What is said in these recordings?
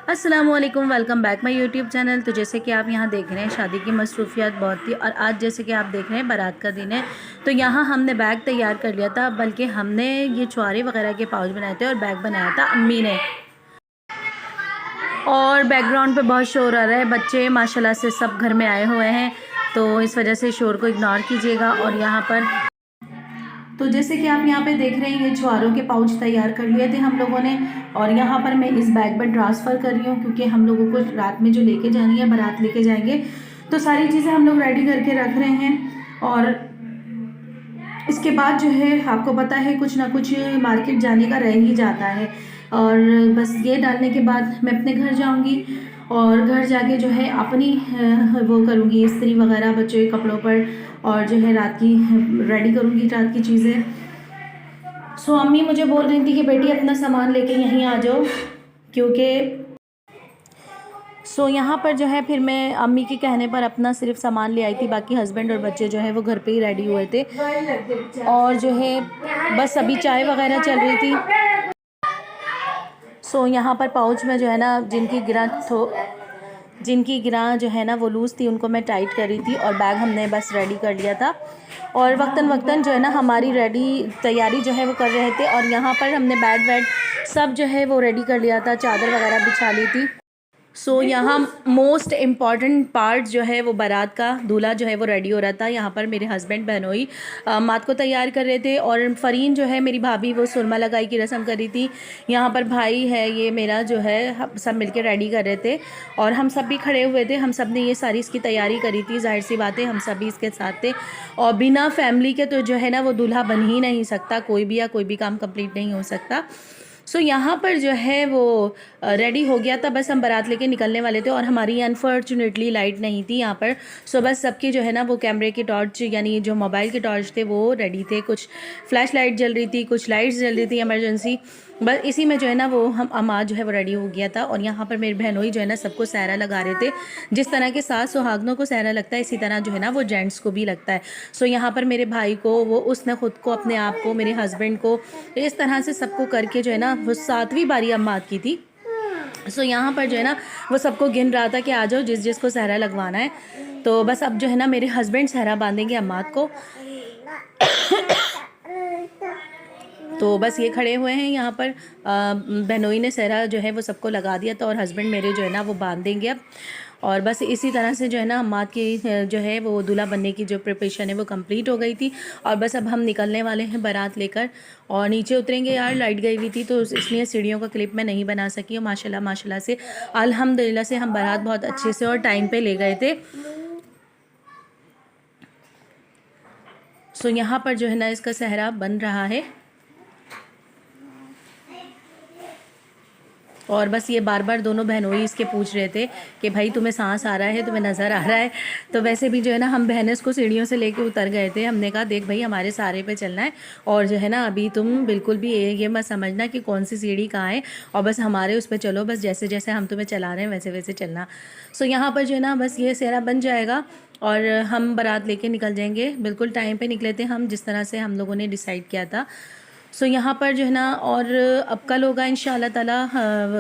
अस्सलाम वालेकुम, welcome back my YouTube channel. तो जैसे कि आप यहाँ देख रहे हैं, शादी की मसरूफियात बहुत थी और आज जैसे कि आप देख रहे हैं बारात का दिन है। तो यहाँ हमने बैग तैयार कर लिया था, बल्कि हमने ये छुआरे वगैरह के पाउच बनाए थे और बैग बनाया था अम्मी ने। और बैकग्राउंड पे बहुत शोर आ रहा है, बच्चे माशाल्लाह से सब घर में आए हुए हैं, तो इस वजह से शोर को इग्नोर कीजिएगा। और यहाँ पर तो जैसे कि आप यहाँ पे देख रहे हैं, ये छुआरों के पाउच तैयार कर लिए थे हम लोगों ने। और यहाँ पर मैं इस बैग में ट्रांसफ़र कर रही हूँ, क्योंकि हम लोगों को रात में जो लेके जानी है, बारात लेके जाएंगे, तो सारी चीज़ें हम लोग रेडी करके रख रहे हैं। और इसके बाद जो है, आपको पता है, कुछ ना कुछ मार्केट जाने का रह ही जाता है। और बस ये डालने के बाद मैं अपने घर जाऊंगी और घर जाके जो है अपनी वो करूँगी, इस्त्री वगैरह बच्चों के कपड़ों पर, और जो है रात की रेडी करूँगी रात की चीज़ें। सो अम्मी मुझे बोल रही थी कि बेटी अपना सामान लेके यहीं आ जाओ, क्योंकि यहाँ पर जो है फिर मैं अम्मी के कहने पर अपना सिर्फ सामान ले आई थी, बाकी हस्बैंड और बच्चे जो है वो घर पे ही रेडी हुए थे। और जो है बस अभी चाय वगैरह चल रही थी। यहाँ पर पाउच में जो है ना, जिनकी गिरा जो है ना वो लूज़ थी, उनको मैं टाइट कर रही थी। और बैग हमने बस रेडी कर लिया था, और वक्तन वक्तन जो है ना हमारी तैयारी जो है वो कर रहे थे। और यहाँ पर हमने बेड वेड सब जो है वो रेडी कर लिया था, चादर वगैरह बिछा ली थी। यहाँ मोस्ट इम्पॉर्टेंट पार्ट जो है वो बारात का, दूल्हा जो है वो रेडी हो रहा था। यहाँ पर मेरे हस्बैंड बहनोई मात को तैयार कर रहे थे, और फ़रीन जो है मेरी भाभी, वो सुरमा लगाई की रस्म कर रही थी। यहाँ पर भाई है ये मेरा, जो है सब मिलके रेडी कर रहे थे, और हम सब भी खड़े हुए थे। हम सब ने ये सारी इसकी तैयारी करी थी, जाहिर सी बात है हम सभी इसके साथ थे। और बिना फैमिली के तो जो है ना वो दूल्हा बन ही नहीं सकता, कोई भी काम कंप्लीट नहीं हो सकता। यहाँ पर जो है वो रेडी हो गया था, बस हम बारात लेके निकलने वाले थे। और हमारी अनफॉर्चुनेटली लाइट नहीं थी यहाँ पर। बस सबकी जो है ना वो कैमरे की टॉर्च, यानी जो मोबाइल के टॉर्च थे, वो रेडी थे। कुछ फ्लैश लाइट जल रही थी, कुछ लाइट्स जल रही थी इमरजेंसी। बस इसी में जो है ना वो हम अमाज जो है वो रेडी हो गया था। और यहाँ पर मेरी बहनोई जो है ना सबको सहरा लगा रहे थे। जिस तरह के सास सुहागनों को सहरा लगता है, इसी तरह जो है ना वो जेंट्स को भी लगता है। यहाँ पर मेरे भाई को, वो उसने ख़ुद को, अपने आप को, मेरे हस्बैंड को, इस तरह से सबको करके जो है ना वो 7वीं बारी अम्मात की थी। यहाँ पर जो है ना वो सबको गिन रहा था कि आ जाओ, जिस जिसको सहरा लगवाना है। तो बस अब जो है ना मेरे हस्बैंड सहरा बांधेंगे अम्मात को। तो बस ये खड़े हुए हैं यहाँ पर। बहनोई ने सहरा जो है वो सबको लगा दिया था, और हस्बैंड मेरे जो है ना वो बांध देंगे अब। और बस इसी तरह से जो है ना अम्मात की जो है वो दूल्हा बनने की जो प्रिपरेशन है वो कंप्लीट हो गई थी। और बस अब हम निकलने वाले हैं बारात लेकर, और नीचे उतरेंगे। यार लाइट गई हुई थी, तो इसलिए सीढ़ियों का क्लिप मैं नहीं बना सकी। और माशाल्लाह से अल्हम्दुलिल्लाह से हम बारात बहुत अच्छे से और टाइम पे ले गए थे। यहाँ पर जो है ना इसका सहरा बन रहा है। और बस ये बार बार दोनों बहनोई इसके पूछ रहे थे कि भाई तुम्हें सांस आ रहा है, तुम्हें नज़र आ रहा है। तो वैसे भी जो है ना हम बहनें इसको सीढ़ियों से लेके उतर गए थे। हमने कहा देख भाई, हमारे सारे पे चलना है, और जो है ना अभी तुम बिल्कुल भी ये मत समझना कि कौन सी सीढ़ी कहाँ है, और बस हमारे उस पर चलो, बस जैसे जैसे हम तुम्हें चला रहे हैं वैसे वैसे चलना। यहाँ पर जो है ना बस ये सेहरा बन जाएगा, और हम बारात लेके निकल जाएंगे। बिल्कुल टाइम पे निकले थे हम, जिस तरह से हम लोगों ने डिसाइड किया था। यहाँ पर जो है ना, और अब कल होगा इंशाल्लाह ताला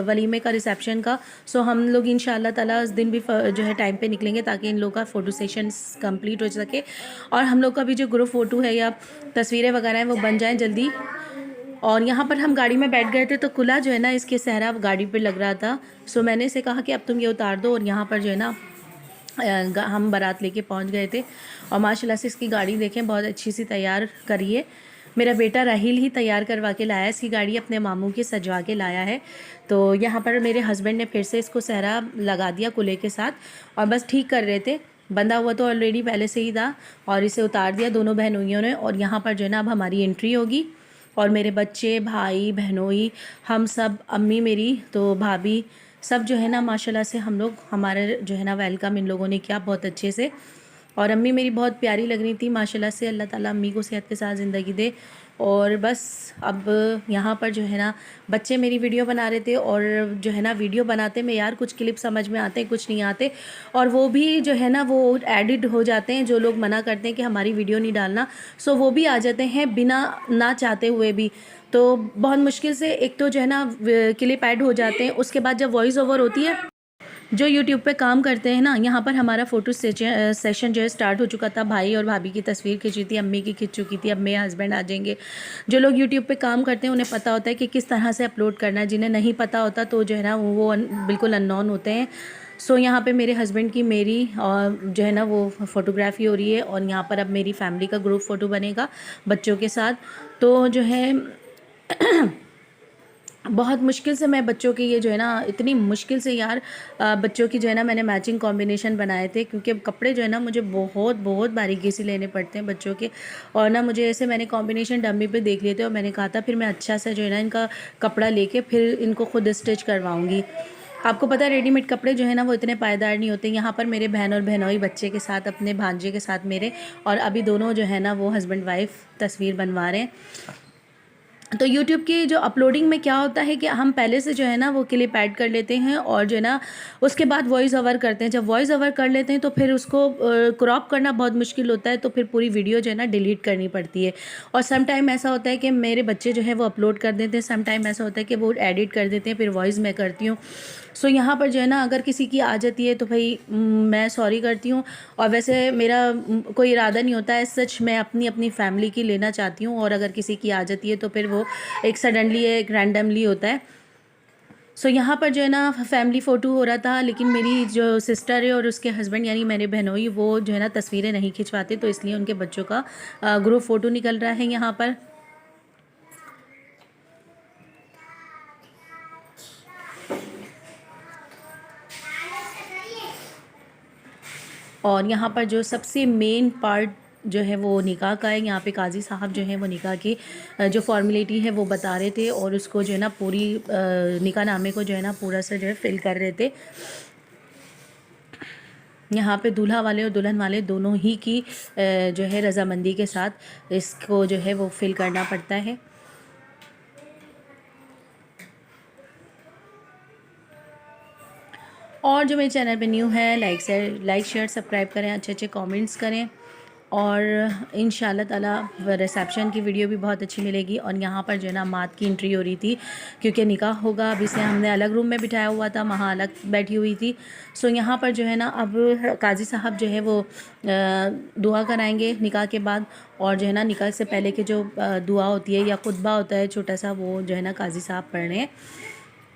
वलीमे का, रिसेप्शन का। हम लोग इंशाल्लाह ताला उस दिन भी जो है टाइम पे निकलेंगे, ताकि इन लोगों का फ़ोटो सेशन कंप्लीट हो सके, और हम लोग का भी जो ग्रुप फ़ोटो है या तस्वीरें वगैरह हैं वो बन जाएँ जल्दी। और यहाँ पर हम गाड़ी में बैठ गए थे, तो कुला जो है ना इसके सहरा गाड़ी पर लग रहा था। मैंने इसे कहा कि अब तुम ये उतार दो। और यहाँ पर जो है ना हम बारात लेके पहुँच गए थे, और माशाल्लाह से इसकी गाड़ी देखें, बहुत अच्छी सी तैयार करी है। मेरा बेटा राहिल ही तैयार करवा के लाया इसकी गाड़ी, अपने मामू के सजवा के लाया है। तो यहाँ पर मेरे हस्बैंड ने फिर से इसको सहरा लगा दिया कुले के साथ, और बस ठीक कर रहे थे। बंधा हुआ तो ऑलरेडी पहले से ही था, और इसे उतार दिया दोनों बहनोइयों ने। और यहाँ पर जो है ना अब हमारी एंट्री होगी, और मेरे बच्चे, भाई, बहनोई, हम सब, अम्मी मेरी, तो भाभी, सब जो है ना माशाल्लाह से हम लोग, हमारे जो है ना वेलकम इन लोगों ने किया बहुत अच्छे से। और अम्मी मेरी बहुत प्यारी लग रही थी माशाल्लाह से। अल्लाह ताला अम्मी को सेहत के साथ ज़िंदगी दे। और बस अब यहाँ पर जो है ना बच्चे मेरी वीडियो बना रहे थे, और जो है ना वीडियो बनाते में यार कुछ क्लिप समझ में आते हैं, कुछ नहीं आते, और वो भी जो है ना वो एडिट हो जाते हैं। जो लोग मना करते हैं कि हमारी वीडियो नहीं डालना, वो भी आ जाते हैं बिना ना चाहते हुए भी। तो बहुत मुश्किल से एक तो जो है ना क्लिप ऐड हो जाते हैं, उसके बाद जब वॉइस ओवर होती है, जो यूट्यूब पे काम करते हैं ना, यहाँ पर हमारा फ़ोटो सेशन जो है स्टार्ट हो चुका था। भाई और भाभी की तस्वीर खींची थी, अम्मी की खींच चुकी थी, अब मेरे हस्बैंड आ जाएंगे। जो लोग यूट्यूब पे काम करते हैं उन्हें पता होता है कि किस तरह से अपलोड करना है, जिन्हें नहीं पता होता तो जो है ना वो बिल्कुल अननोन होते हैं। सो यहाँ पे मेरे हस्बैंड की, मेरी और जो है ना वो फ़ोटोग्राफी हो रही है, और यहाँ पर अब मेरी फैमिली का ग्रुप फ़ोटो बनेगा बच्चों के साथ। तो जो है बहुत मुश्किल से मैं बच्चों के ये जो है ना, इतनी मुश्किल से यार बच्चों की जो है ना मैंने मैचिंग कॉम्बिनेशन बनाए थे, क्योंकि कपड़े जो है ना मुझे बहुत बहुत बारीकी से लेने पड़ते हैं बच्चों के। और ना मुझे ऐसे मैंने कॉम्बिनेशन डमी पे देख लिए थे, और मैंने कहा था फिर मैं अच्छा से जो है ना इनका कपड़ा लेके फिर इनको खुद स्टिच करवाऊँगी। आपको पता है रेडीमेड कपड़े जो है ना वो इतने पायदार नहीं होते। यहाँ पर मेरे बहन और बहनोई बच्चे के साथ, अपने भांजे के साथ मेरे, और अभी दोनों जो है ना वो हस्बैंड वाइफ तस्वीर बनवा रहे हैं। तो यूट्यूब की जो अपलोडिंग में क्या होता है कि हम पहले से जो है ना वो क्लिप ऐड कर लेते हैं, और जो है ना उसके बाद वॉइस ओवर करते हैं। जब वॉइस ओवर कर लेते हैं तो फिर उसको क्रॉप करना बहुत मुश्किल होता है, तो फिर पूरी वीडियो जो है ना डिलीट करनी पड़ती है। और सम टाइम ऐसा होता है कि मेरे बच्चे जो है वो अपलोड कर देते हैं, सम टाइम ऐसा होता है कि वो एडिट कर देते हैं, फिर वॉइस मैं करती हूँ। सो यहाँ पर जो है ना अगर किसी की आ जाती है तो भाई मैं सॉरी करती हूँ। और वैसे मेरा कोई इरादा नहीं होता है, सच मैं अपनी अपनी फैमिली की लेना चाहती हूँ, और अगर किसी की आ जाती है तो फिर वो एक सडनली, एक रैंडमली होता है। सो यहाँ पर जो है ना फैमिली फ़ोटो हो रहा था, लेकिन मेरी जो सिस्टर है और उसके हस्बैंड यानी मेरे बहनोई, वो जो है ना तस्वीरें नहीं खिंचवाते, तो इसलिए उनके बच्चों का ग्रुप फ़ोटो निकल रहा है यहाँ पर। और यहाँ पर जो सबसे मेन पार्ट जो है वो निकाह का है। यहाँ पे काजी साहब जो है वो निकाह की जो फॉर्मेलिटी है वो बता रहे थे, और उसको जो है ना पूरी निकाह नामे को जो है ना पूरा से जो है फिल कर रहे थे। यहाँ पे दूल्हा वाले और दुल्हन वाले दोनों ही की जो है रजामंदी के साथ इसको जो है वो फिल करना पड़ता है। और जो मेरे चैनल पे न्यू है, लाइक शेयर सब्सक्राइब करें, अच्छे अच्छे कमेंट्स करें, और इंशाल्लाह ताला रिसेप्शन की वीडियो भी बहुत अच्छी मिलेगी। और यहाँ पर जो है ना मात की एंट्री हो रही थी, क्योंकि निकाह होगा। अभी से हमने अलग रूम में बिठाया हुआ था, वहाँ अलग बैठी हुई थी। सो यहाँ पर जो है ना अब काजी साहब जो है वो दुआ कराएंगे निकाह के बाद। और जो है ना निकाह से पहले के जो दुआ होती है या खुतबा होता है छोटा सा, वो जो है ना काजी साहब पढ़ रहे हैं।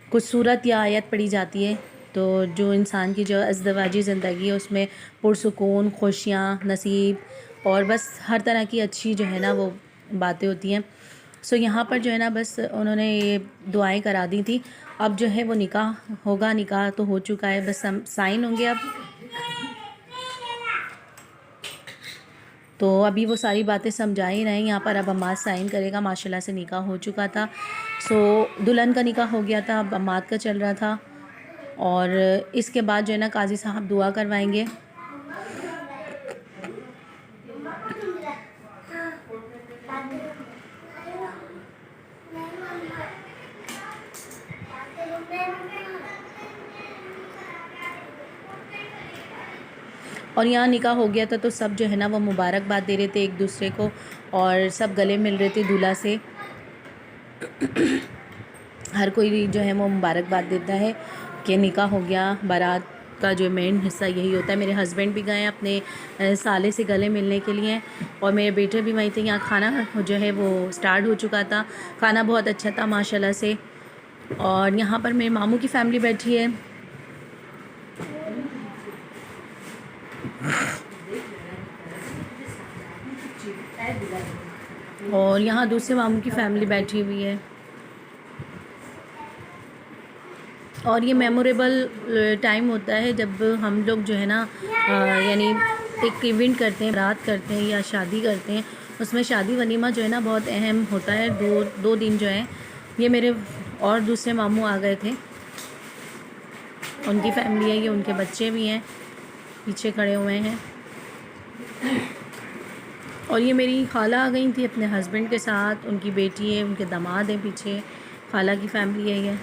कुछ सूरत या आयत पढ़ी जाती है, तो जो इंसान की जो अज़दवाजी ज़िंदगी है उसमें पुरसुकून, खुशियाँ नसीब और बस हर तरह की अच्छी जो है ना वो बातें होती हैं। सो यहाँ पर जो है ना बस उन्होंने ये दुआएं करा दी थी। अब जो है वो निकाह होगा, निकाह तो हो चुका है, बस हम साइन होंगे अब। तो अभी वो सारी बातें समझा ही रहे हैं यहाँ पर। अब अम्माद साइन करेगा, माशाल्लाह से निकाह हो चुका था। सो दुल्हन का निकाह हो गया था, अब अम्माद का चल रहा था। और इसके बाद जो है ना काजी साहब दुआ करवाएंगे। और यहाँ निकाह हो गया था तो सब जो है ना वो मुबारकबाद दे रहे थे एक दूसरे को, और सब गले मिल रहे थे दूल्हा से। हर कोई जो है वो मुबारकबाद देता है कि निकाह हो गया। बारात का जो मेन हिस्सा यही होता है। मेरे हस्बैंड भी गए अपने साले से गले मिलने के लिए, और मेरे बेटे भी वहीं थे। यहाँ खाना जो है वो स्टार्ट हो चुका था, खाना बहुत अच्छा था माशाल्लाह से। और यहाँ पर मेरे मामू की फैमिली बैठी है, और यहाँ दूसरे मामू की फैमिली बैठी हुई है। और ये मेमोरेबल टाइम होता है जब हम लोग जो है ना यानी एक इवेंट करते हैं, रात करते हैं या शादी करते हैं, उसमें शादी वलीमा जो है ना बहुत अहम होता है। दो दिन जो है, ये मेरे और दूसरे मामू आ गए थे, उनकी फैमिली है, ये उनके बच्चे भी हैं पीछे खड़े हुए हैं। और ये मेरी खाला आ गई थी अपने हस्बैंड के साथ, उनकी बेटी है, उनके दामाद हैं पीछे, खाला की फैमिली है ये।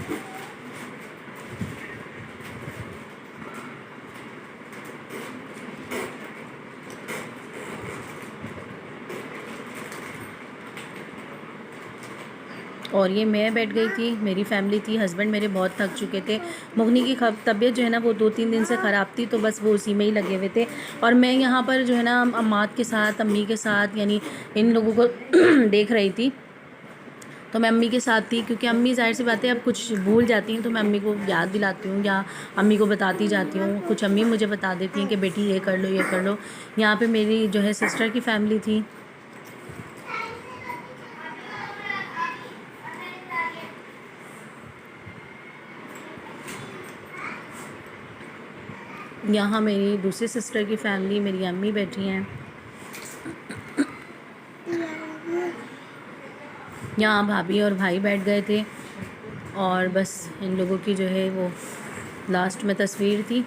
और ये मैं बैठ गई थी, मेरी फैमिली थी, हस्बैंड मेरे बहुत थक चुके थे। मुगनी की तबीयत जो है ना वो 2-3 दिन से ख़राब थी, तो बस वो उसी में ही लगे हुए थे। और मैं यहाँ पर जो है ना अम्मात के साथ, अम्मी के साथ, यानी इन लोगों को देख रही थी। तो मैं अम्मी के साथ थी, क्योंकि अम्मी ज़ाहिर सी बातें अब कुछ भूल जाती हैं, तो मैं अम्मी को याद दिलाती हूँ या अम्मी को बताती जाती हूँ। कुछ अम्मी मुझे बता देती हैं कि बेटी ये कर लो, ये कर लो। यहाँ पे मेरी जो है सिस्टर की फैमिली थी। यहाँ मेरी दूसरी सिस्टर की फैमिली, मेरी अम्मी बैठी हैं। यहाँ भाभी और भाई बैठ गए थे, और बस इन लोगों की जो है वो लास्ट में तस्वीर थी।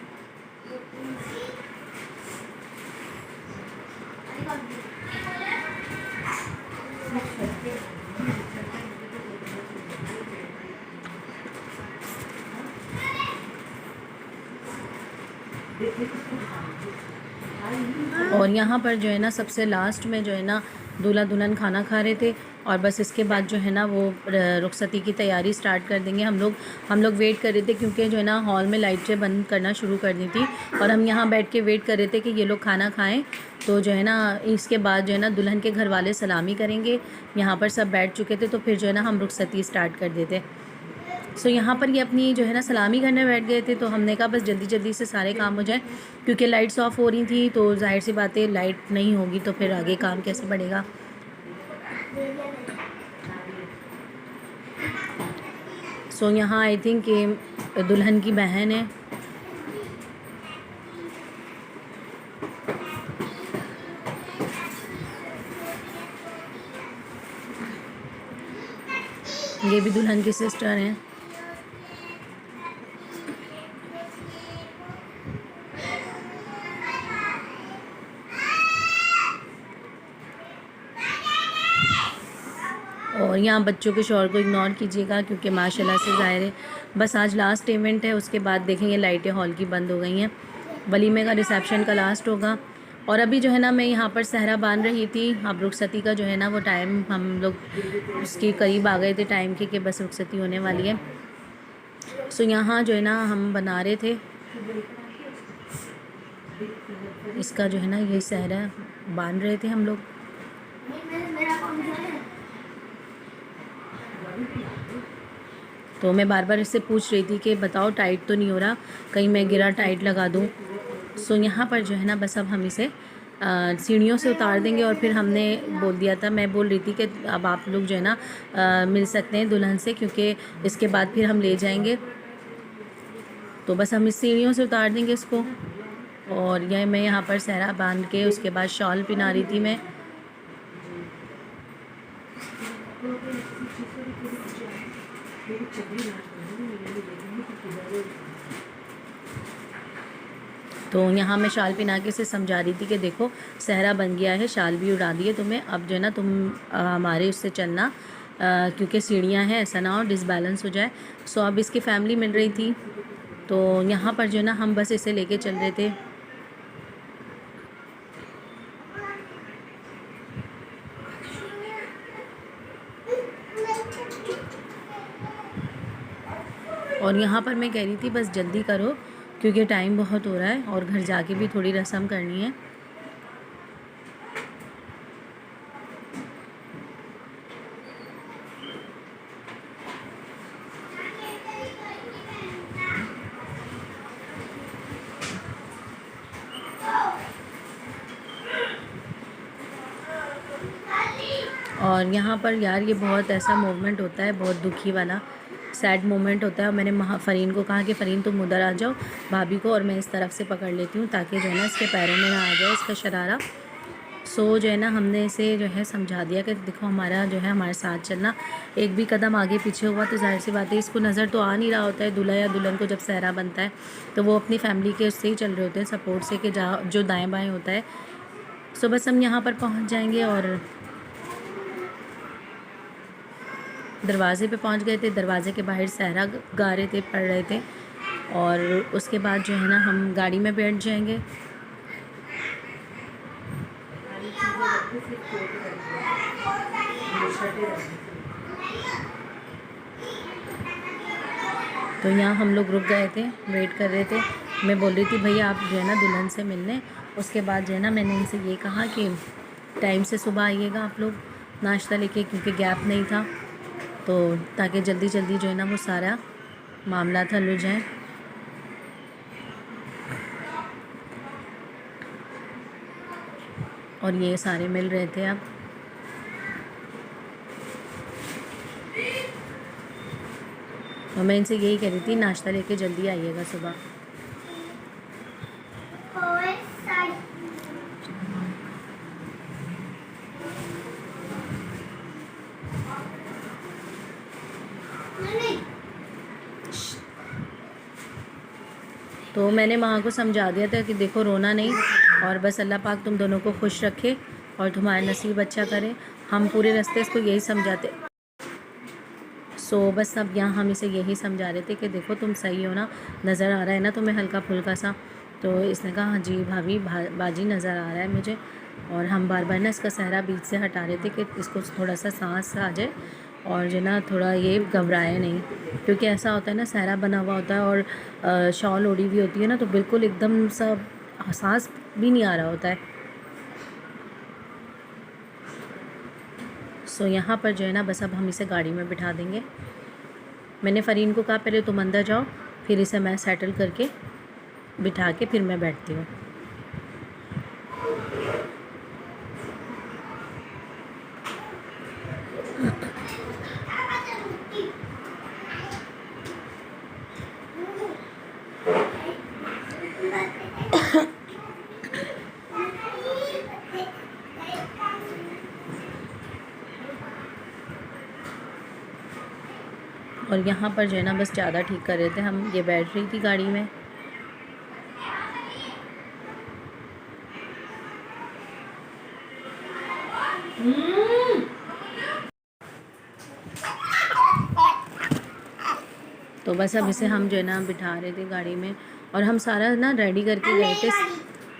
और यहाँ पर जो है ना सबसे लास्ट में जो है ना दूल्हा दुल्हन खाना खा रहे थे, और बस इसके बाद जो है ना वो रुखसती की तैयारी स्टार्ट कर देंगे। हम लोग वेट कर रहे थे, क्योंकि जो है ना हॉल में लाइटें बंद करना शुरू कर दी थी, और हम यहाँ बैठ के वेट कर रहे थे कि ये लोग खाना खाएं। तो जो है ना इसके बाद जो है ना दुल्हन के घर वाले सलामी करेंगे। यहाँ पर सब बैठ चुके थे, तो फिर जो है ना हम रुखसती स्टार्ट कर देते। सो यहाँ पर ये अपनी जो है ना सलामी करने बैठ गए थे, तो हमने कहा बस जल्दी जल्दी से सारे काम हो जाए, क्योंकि लाइट्स ऑफ हो रही थी, तो जाहिर सी बात है लाइट नहीं होगी तो फिर आगे काम कैसे बढ़ेगा। सो यहाँ आई थिंक कि दुल्हन की बहन है, ये भी दुल्हन की सिस्टर हैं। और यहाँ बच्चों के शोर को इग्नोर कीजिएगा, क्योंकि माशाल्लाह से ज़ाहिर है बस आज लास्ट इवेंट है। उसके बाद देखेंगे लाइटें हॉल की बंद हो गई हैं, वलीमे का रिसेप्शन का लास्ट होगा। और अभी जो है ना मैं यहाँ पर सहरा बांध रही थी। अब रुखसती का जो है ना वो टाइम हम लोग उसके करीब आ गए थे टाइम के, कि बस रुखसती होने वाली है। सो यहाँ जो है ना हम बना रहे थे इसका जो है ना ये सहरा बांध रहे थे हम लोग। तो मैं बार बार इससे पूछ रही थी कि बताओ टाइट तो नहीं हो रहा, कहीं मैं गिरा टाइट लगा दूँ। सो यहाँ पर जो है ना बस अब हम इसे सीढ़ियों से उतार देंगे। और फिर हमने बोल दिया था, मैं बोल रही थी कि अब आप लोग जो है ना मिल सकते हैं दुल्हन से, क्योंकि इसके बाद फिर हम ले जाएंगे। तो बस हम इस सीढ़ियों से उतार देंगे इसको। और यह मैं यहाँ पर सहरा बांध के उसके बाद शॉल पहना रही थी मैं। तो यहाँ मैं शाल पहना के से समझा रही थी कि देखो सहरा बन गया है, शाल भी उड़ा दी है तुम्हें, अब जो है ना तुम हमारे उससे चलना, क्योंकि सीढ़ियाँ हैं, ऐसा ना हो डिसबैलेंस हो जाए। सो अब इसकी फैमिली मिल रही थी, तो यहाँ पर जो है ना हम बस इसे लेके चल रहे थे। और यहाँ पर मैं कह रही थी बस जल्दी करो, क्योंकि टाइम बहुत हो रहा है और घर जाके भी थोड़ी रस्म करनी है। और यहाँ पर यार ये बहुत ऐसा मोमेंट होता है, बहुत दुखी वाला सैड मोमेंट होता है। और मैंने फ़रीन को कहा कि फ़रीन तुम उधर आ जाओ भाभी को, और मैं इस तरफ से पकड़ लेती हूँ, ताकि जो है ना इसके पैरों में ना आ जाए इसका शरारा। सो जो है ना हमने इसे जो है समझा दिया कि देखो हमारा जो है हमारे साथ चलना, एक भी कदम आगे पीछे हुआ तो जाहिर सी बात है इसको नज़र तो आ नहीं रहा होता है। दूल्हा या दुल्हन को जब सहरा बनता है तो वो अपनी फैमिली के उससे ही चल रहे होते हैं, सपोर्ट से, कि जो दाएँ बाएँ होता है। सो बस हम यहाँ पर पहुँच जाएंगे और दरवाज़े पे पहुंच गए थे। दरवाज़े के बाहर सहरा गा रहे थे, पढ़ रहे थे, और उसके बाद जो है ना हम गाड़ी में बैठ जाएंगे। तो यहाँ हम लोग रुक गए थे, वेट कर रहे थे। मैं बोल रही थी भैया आप जो है ना दुल्हन से मिलने। उसके बाद जो है ना मैंने इनसे ये कहा कि टाइम से सुबह आइएगा आप लोग नाश्ता लेके, क्योंकि गैप नहीं था, तो ताकि जल्दी जल्दी जो है ना वो सारा मामला हल हो जाए। और ये सारे मिल रहे थे अब। और मैं इनसे यही कह रही थी नाश्ता लेके जल्दी आइएगा सुबह। तो मैंने माँ को समझा दिया था कि देखो रोना नहीं, और बस अल्लाह पाक तुम दोनों को खुश रखे और तुम्हारा नसीब अच्छा करे। हम पूरे रास्ते इसको यही समझाते। बस अब यहाँ हम इसे यही समझा रहे थे कि देखो तुम सही हो ना, नज़र आ रहा है ना तुम्हें हल्का फुल्का सा। तो इसने कहा हाँ जी भाभी बाजी नज़र आ रहा है मुझे। और हम बार बार ना इसका सहरा बीच से हटा रहे थे कि इसको थोड़ा सा सांस आ जाए और जो ना थोड़ा ये घबराए नहीं, क्योंकि ऐसा होता है ना सहरा बना हुआ होता है और शॉल ओढ़ी हुई होती है ना, तो बिल्कुल एकदम सा सांस भी नहीं आ रहा होता है। यहाँ पर जो है ना बस अब हम इसे गाड़ी में बिठा देंगे। मैंने फ़रीन को कहा पहले तुम अंदर जाओ, फिर इसे मैं सेटल करके बिठा के फिर मैं बैठती हूँ। और यहाँ पर जो है ना बस ज़्यादा ठीक कर रहे थे हम। ये बैठ रही थी गाड़ी में। तो बस अब इसे हम जो है ना बिठा रहे थे गाड़ी में, और हम सारा ना रेडी करके गए थे,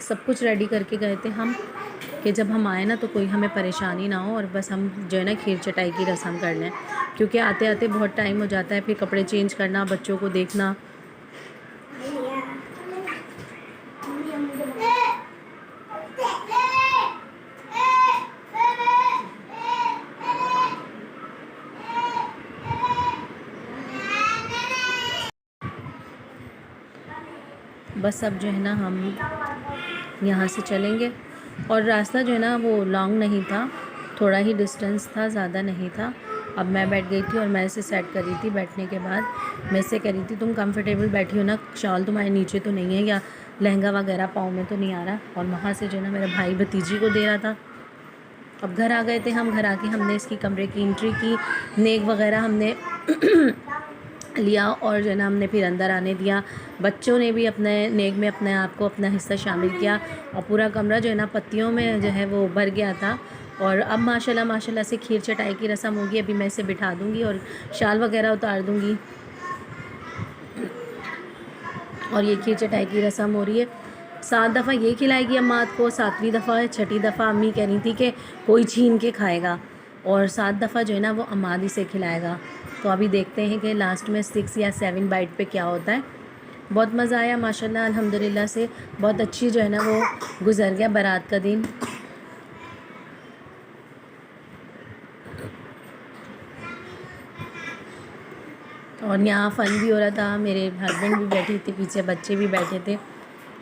सब कुछ रेडी करके गए थे हम, कि जब हम आए ना तो कोई हमें परेशानी ना हो, और बस हम जो है ना खीर चटाई की रस्म कर लें, क्योंकि आते आते बहुत टाइम हो जाता है, फिर कपड़े चेंज करना, बच्चों को देखना। बस अब जो है ना हम यहाँ से चलेंगे, और रास्ता जो है ना वो लॉन्ग नहीं था, थोड़ा ही डिस्टेंस था, ज़्यादा नहीं था। अब मैं बैठ गई थी और मैं इसे सेट कर रही थी। बैठने के बाद मैं इसे कह रही थी तुम कंफर्टेबल बैठी हो ना, शॉल तुम्हारे नीचे तो नहीं है, या लहंगा वगैरह पाँव में तो नहीं आ रहा। और वहाँ से जो है ना मेरा भाई भतीजी को दे रहा था। अब घर आ गए थे हम। घर आके हमने इसकी कमरे की एंट्री की, नेक वगैरह हमने लिया, और जो है ना हमने फिर अंदर आने दिया। बच्चों ने भी अपने नेक में अपने आप को अपना हिस्सा शामिल किया, और पूरा कमरा जो है ना पत्तियों में जो है वो भर गया था। और अब माशाल्लाह से खीर चटाई की रस्म होगी। अभी मैं इसे बिठा दूँगी और शाल वगैरह उतार दूँगी। और ये खीर चटाई की रस्म हो रही है। 7 दफ़ा ये खिलाएगी अम्मा को, 7वीं दफ़ा 6ठी दफ़ा अम्मी कह रही थी कि कोई छीन के खाएगा, और 7 दफ़ा जो है ना वो अम्मादी से खिलाएगा। तो अभी देखते हैं कि लास्ट में 6 या 7 बाइट पे क्या होता है। बहुत मज़ा आया माशाल्लाह अल्हम्दुलिल्लाह से। बहुत अच्छी जो है ना वो गुजर गया बारात का दिन। और यहाँ फ़न भी हो रहा था, मेरे हस्बैंड भी बैठे थे पीछे, बच्चे भी बैठे थे।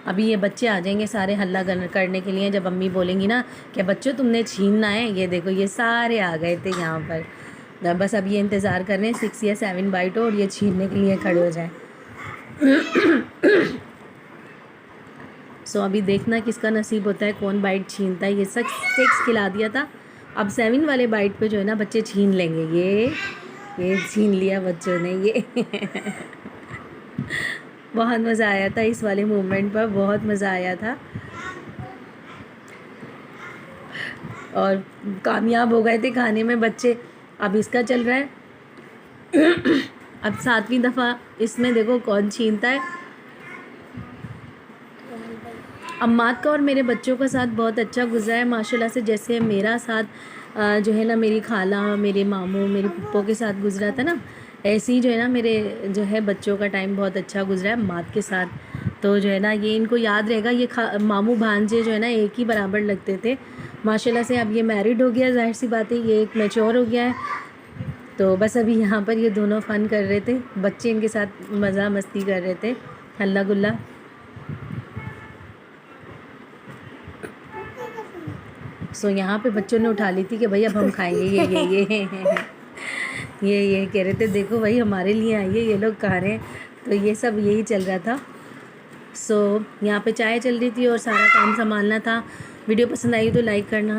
अभी ये बच्चे आ जाएंगे सारे हल्ला करने के लिए, जब अम्मी बोलेंगी ना कि बच्चों तुमने छीनना है। ये देखो ये सारे आ गए थे यहाँ पर। बस अब ये इंतज़ार कर रहे हैं 6 या 7 बाइट हो और ये छीनने के लिए खड़े हो जाएं। अभी देखना किसका नसीब होता है, कौन बाइट छीनता है। ये 6 खिला दिया था, अब 7 वाले बाइट पे जो है ना बच्चे छीन लेंगे। ये छीन लिया बच्चों ने ये। बहुत मज़ा आया था इस वाले मोमेंट पर, बहुत मज़ा आया था, और कामयाब हो गए थे खाने में बच्चे। अब इसका चल रहा है। अब 7वीं दफ़ा इसमें देखो कौन छीनता है। अम्माद का और मेरे बच्चों का साथ बहुत अच्छा गुजरा है माशाल्लाह से। जैसे मेरा साथ जो है ना मेरी खाला, मेरे मामू, मेरे पप्पो के साथ गुजरा था ना, ऐसे ही जो है ना मेरे जो है बच्चों का टाइम बहुत अच्छा गुजरा है मात के साथ। तो जो है ना ये इनको याद रहेगा, ये मामू भांजे जो है ना एक ही बराबर लगते थे। माशाल्लाह से अब ये मैरिड हो गया, जाहिर सी बात है ये एक मैच्योर हो गया है। तो बस अभी यहाँ पर ये दोनों फ़न कर रहे थे, बच्चे इनके साथ मज़ा मस्ती कर रहे थे, हल्ला गुल्ला। सो यहाँ पे बच्चों ने उठा ली थी कि भाई अब हम खाएंगे ये कह रहे थे देखो भाई हमारे लिए आइए, ये लोग खा रहे हैं। तो ये सब यही चल रहा था। सो यहाँ पे चाय चल रही थी और सारा काम संभालना था। वीडियो पसंद आई तो लाइक करना।